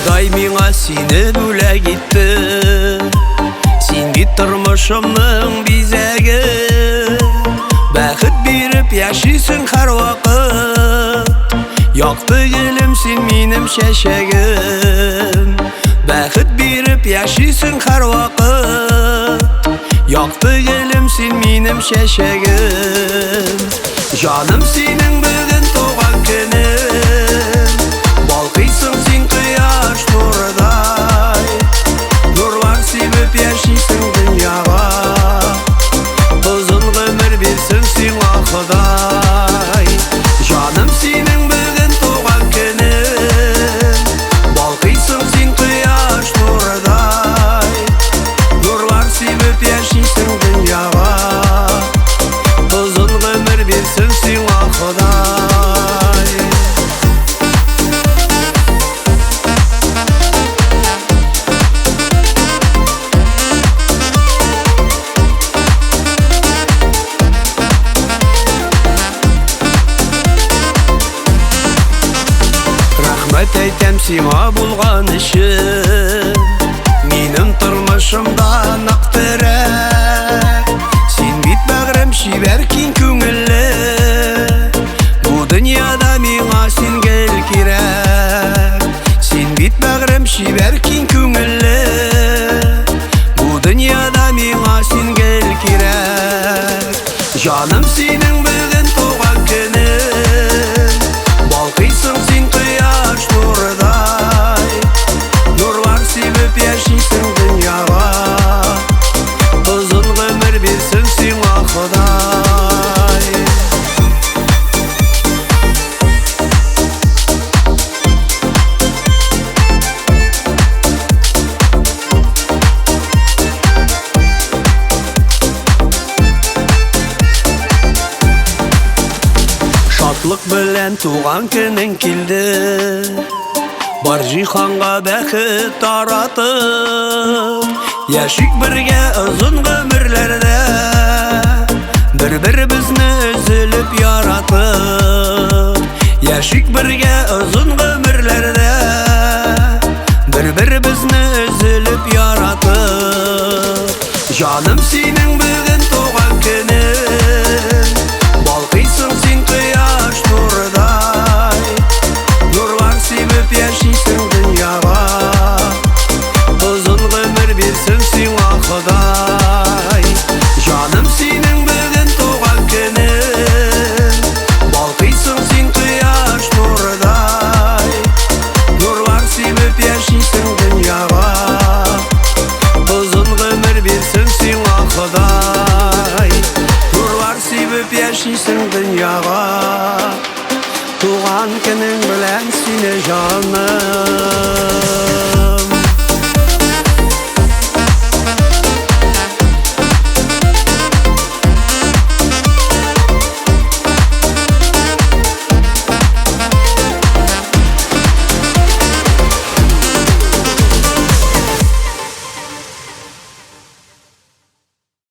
Құдай миңа сені бүләк итті. Сен бит тормышымның бизәге, бәхет биреп яшисің һәр вакыт. Якты гөлем син минем чәчәгем, бәхет биреп яшисің һәр вакыт. Якты гөлем син минем чәчәгем. Жаным синең бүген туган көнең, балкыйсың син кояш нурыдай. Нурлар сибеп яшисең дөньяга, озын гомер бирсен сиңа Ходай. Жаным синең бүген туган көнең, балкыйсың син кояш нурыдай. Нурлар сибеп яшисең дөньяга, озын гомер бирсен сиңа Ходай. Рәхмәт әйтәм сиңа булган өчен, минем тормышымда нык терәк. Син бит бәгърем чибәр киң күңелле, бу дөньяда миңа син гел кирәк. Син бит бәгърем чибәр киң күңелле, бу дөньяда миңа син гел кирәк. Жаным синең бүген туган көнең, балкыйсың син кояш нурыдай. Нурлар сибеп яшисең дөньяга, озын гомер бирсен сиңа Ходай. Шатлык белән туган көнең килде, бар җиһанга бәхет таратып. Яшик бергә озын гомерләрдә, бер-беребезне өзелеп яратып. Яшик бергә озын гомерләрдә, бер-беребезне өзелеп яратып. Жаным синең бүген туган көнең, балкыйсың син кояш нурыдай. Нурлар сибеп яшисең дөньяга, озын гомер бирсен сиңа Ходай. Жаным синең бүген туган көнең, балкыйсың син кояш нурыдай. Нурлар сибеп яшисең дөньяга, озын гомер бирсен сиңа Ходай. Нурлар сибеп яшисең дөньяга, туган көнең белән сине җаным.